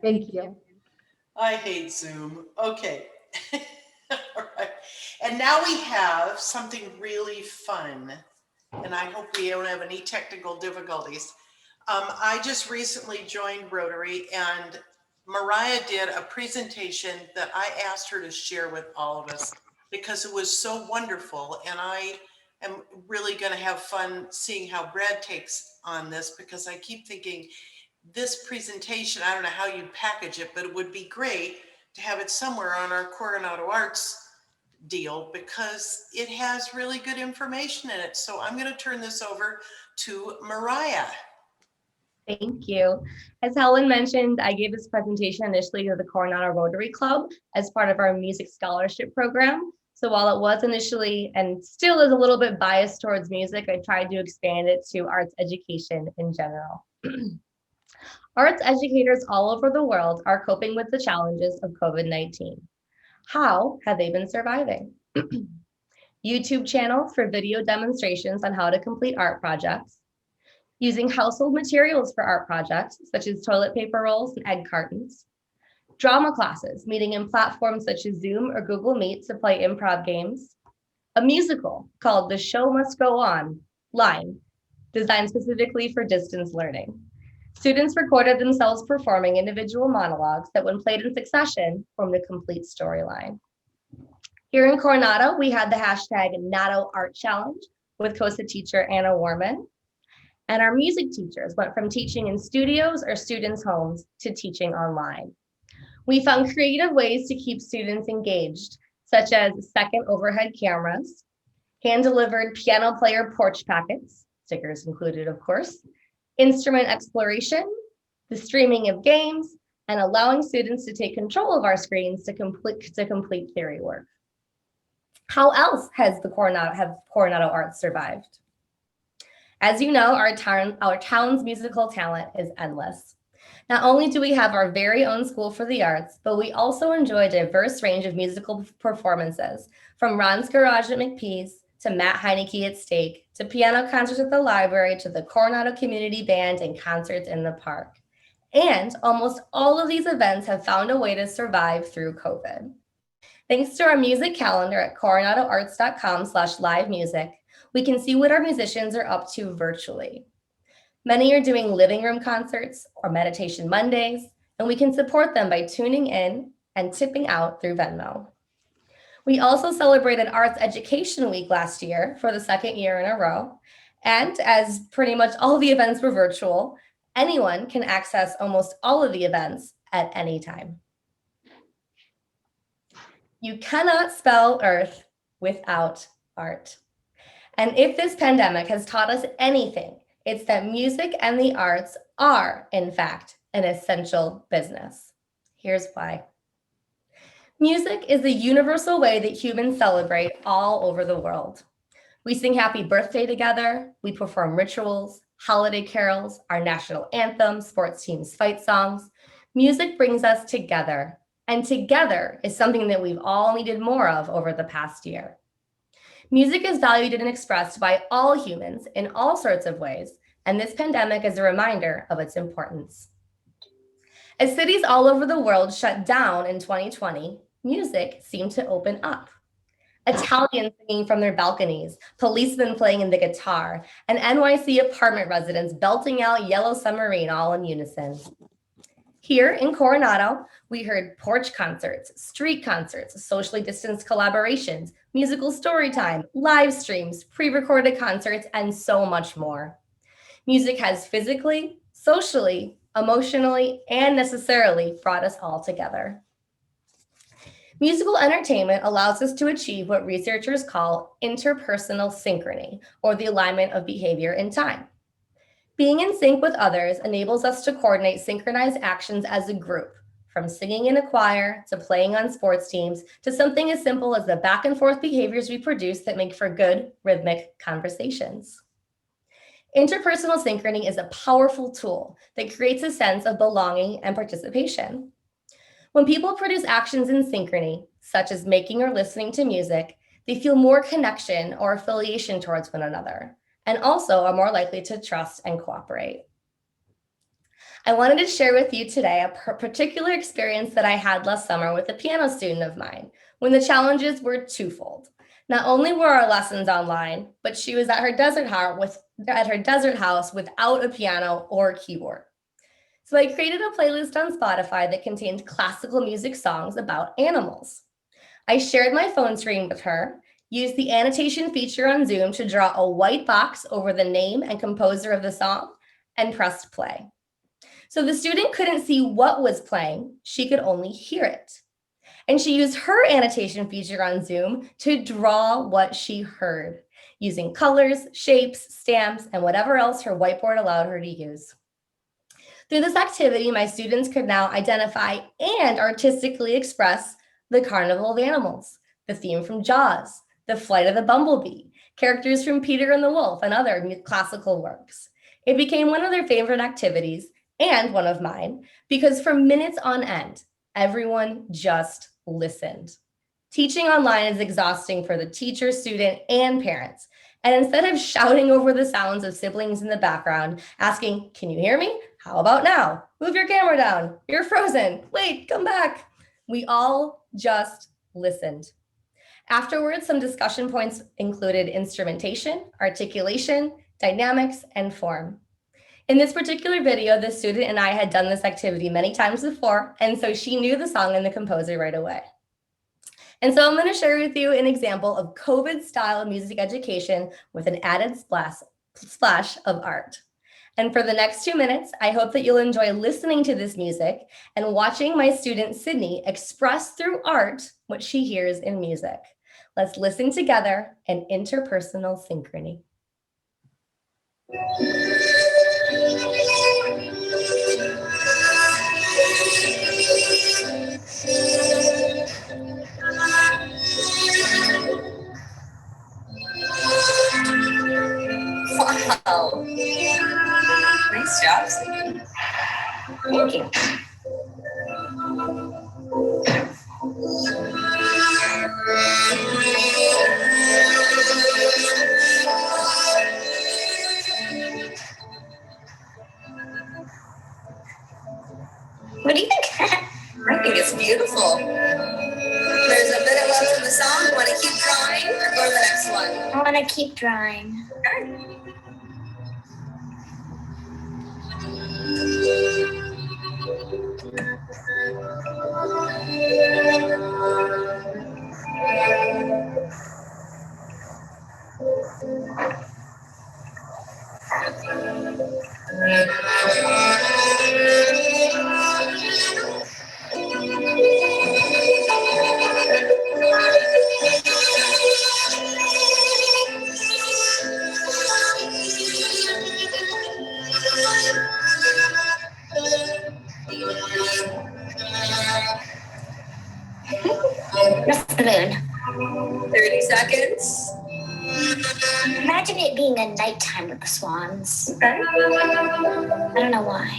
Thank you. I hate Zoom. Okay. All right. And now we have something really fun, and I hope we don't have any technical difficulties. I just recently joined Rotary, and Mariah did a presentation that I asked her to share with all of us because it was so wonderful. And I am really going to have fun seeing how Brad takes on this, because I keep thinking this presentation, I don't know how you'd package it, but it would be great to have it somewhere on our Coronado Arts deal, because it has really good information in it. So I'm going to turn this over to Mariah. Thank you. As Helen mentioned, I gave this presentation initially to the Coronado Rotary Club as part of our music scholarship program. So while it was initially and still is a little bit biased towards music, I tried to expand it to arts education in general. Arts educators all over the world are coping with the challenges of COVID-19. How have they been surviving? YouTube channels for video demonstrations on how to complete art projects, using household materials for art projects, such as toilet paper rolls and egg cartons, drama classes, meeting in platforms such as Zoom or Google Meet to play improv games, a musical called The Show Must Go On, Line, designed specifically for distance learning. Students recorded themselves performing individual monologues that, when played in succession, formed a complete storyline. Here in Coronado, we had the hashtag Nado Art Challenge with COSA teacher Anna Warman. And our music teachers went from teaching in studios or students' homes to teaching online. We found creative ways to keep students engaged, such as second overhead cameras, hand-delivered piano player porch packets, stickers included, of course, instrument exploration, the streaming of games, and allowing students to take control of our screens to complete theory work. How else have Coronado Arts survived? As you know, our town's musical talent is endless. Not only do we have our very own School for the Arts, but we also enjoy a diverse range of musical performances, from Ron's Garage at McPee's, to Matt Heineke at Stake, to piano concerts at the library, to the Coronado Community Band and concerts in the park. And almost all of these events have found a way to survive through COVID. Thanks to our music calendar at coronadoarts.com/live music, we can see what our musicians are up to virtually. Many are doing living room concerts or meditation Mondays, and we can support them by tuning in and tipping out through Venmo. We also celebrated Arts Education Week last year for the second year in a row. And as pretty much all the events were virtual, anyone can access almost all of the events at any time. You cannot spell Earth without art. And if this pandemic has taught us anything, it's that music and the arts are, in fact, an essential business. Here's why. Music is the universal way that humans celebrate all over the world. We sing happy birthday together, we perform rituals, holiday carols, our national anthem, sports teams' fight songs. Music brings us together, and together is something that we've all needed more of over the past year. Music is valued and expressed by all humans in all sorts of ways, and this pandemic is a reminder of its importance. As cities all over the world shut down in 2020, music seemed to open up. Italians singing from their balconies, policemen playing in the guitar, and NYC apartment residents belting out Yellow Submarine all in unison. Here in Coronado, we heard porch concerts, street concerts, socially distanced collaborations, musical story time, live streams, pre-recorded concerts, and so much more. Music has physically, socially, emotionally, and necessarily brought us all together. Musical entertainment allows us to achieve what researchers call interpersonal synchrony, or the alignment of behavior in time. Being in sync with others enables us to coordinate synchronized actions as a group, from singing in a choir to playing on sports teams to something as simple as the back and forth behaviors we produce that make for good rhythmic conversations. Interpersonal synchrony is a powerful tool that creates a sense of belonging and participation. When people produce actions in synchrony, such as making or listening to music, they feel more connection or affiliation towards one another, and also are more likely to trust and cooperate. I wanted to share with you today a particular experience that I had last summer with a piano student of mine when the challenges were twofold. Not only were our lessons online, but she was at her desert house without a piano or keyboard. So I created a playlist on Spotify that contained classical music songs about animals. I shared my phone screen with her, used the annotation feature on Zoom to draw a white box over the name and composer of the song, and pressed play. So the student couldn't see what was playing, she could only hear it. And she used her annotation feature on Zoom to draw what she heard, using colors, shapes, stamps, and whatever else her whiteboard allowed her to use. Through this activity, my students could now identify and artistically express the Carnival of Animals, the theme from Jaws, the flight of the bumblebee, characters from Peter and the Wolf, and other classical works. It became one of their favorite activities and one of mine because for minutes on end, everyone just listened. Teaching online is exhausting for the teacher, student, and parents. And instead of shouting over the sounds of siblings in the background, asking, "Can you hear me? How about now? Move your camera down. You're frozen. Wait, come back." We all just listened. Afterwards, some discussion points included instrumentation, articulation, dynamics, and form. In this particular video, the student and I had done this activity many times before, and so she knew the song and the composer right away. And so I'm going to share with you an example of COVID-style music education with an added splash of art. And for the next 2 minutes, I hope that you'll enjoy listening to this music and watching my student Sydney express through art what she hears in music. Let's listen together in interpersonal synchrony. Wow. Nice job, Sydney. Thank you. What do you think? I think it's beautiful. There's a bit left in the song. Want to keep drawing or go to the next one? I want to keep drawing. Okay. That's the moon. 30 seconds. Imagine it being a nighttime with the swans. Okay. I don't know why.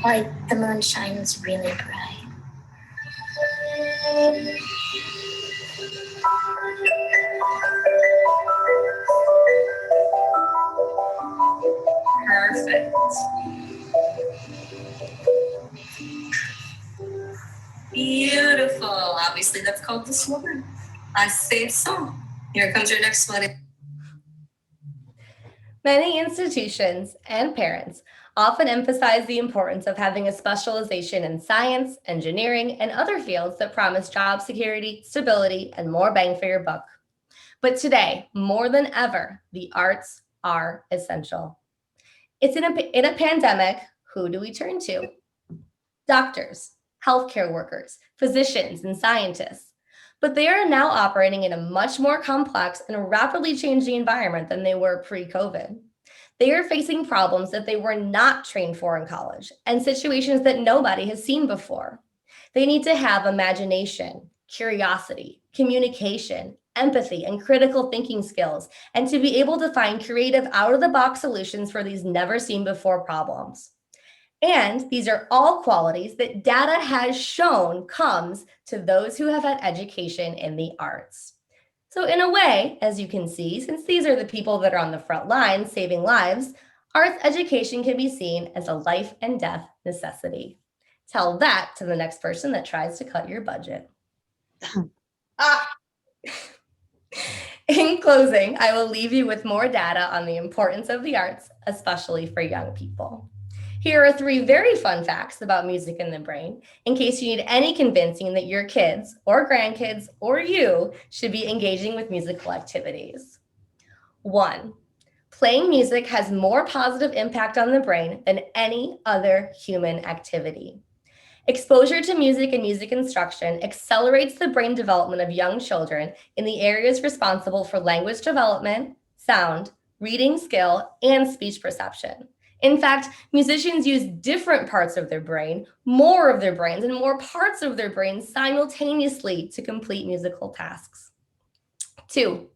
Like the moon shines really bright. Perfect. Beautiful. Obviously, that's called the swan. I say so. Here comes your next one. Many institutions and parents often emphasize the importance of having a specialization in science, engineering, and other fields that promise job security, stability, and more bang for your buck. But today, more than ever, the arts are essential. It's in a pandemic, who do we turn to? Doctors, healthcare workers, physicians, and scientists. But they are now operating in a much more complex and rapidly changing environment than they were pre-COVID. They are facing problems that they were not trained for in college and situations that nobody has seen before. They need to have imagination, curiosity, communication, empathy, and critical thinking skills, and to be able to find creative out-of-the-box solutions for these never-seen-before problems. And these are all qualities that data has shown comes to those who have had education in the arts. So in a way, as you can see, since these are the people that are on the front line saving lives, Arts education can be seen as a life and death necessity. Tell that to the next person that tries to cut your budget. Ah, In closing, I will leave you with more data on the importance of the arts, especially for young people. Here are 3 very fun facts about music in the brain, in case you need any convincing that your kids or grandkids or you should be engaging with musical activities. 1, playing music has more positive impact on the brain than any other human activity. Exposure to music and music instruction accelerates the brain development of young children in the areas responsible for language development, sound, reading skill, and speech perception. In fact, musicians use different parts of their brain, more of their brains, and more parts of their brains simultaneously to complete musical tasks. 2,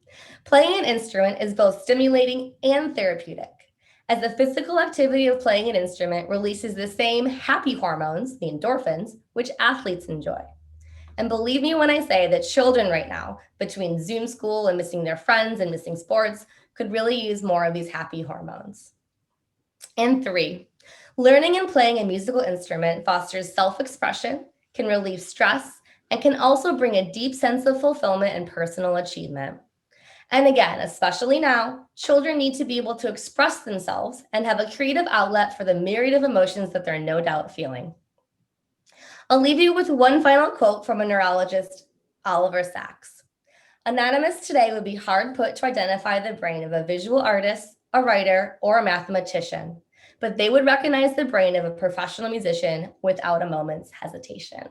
playing an instrument is both stimulating and therapeutic, as the physical activity of playing an instrument releases the same happy hormones, the endorphins, which athletes enjoy. And believe me when I say that children right now, between Zoom school and missing their friends and missing sports, could really use more of these happy hormones. And 3, learning and playing a musical instrument fosters self-expression, can relieve stress, and can also bring a deep sense of fulfillment and personal achievement. And again, especially now, children need to be able to express themselves and have a creative outlet for the myriad of emotions that they're no doubt feeling. I'll leave you with one final quote from a neurologist, Oliver Sacks. Anonymous today would be hard put to identify the brain of a visual artist, a writer, or a mathematician, but they would recognize the brain of a professional musician without a moment's hesitation.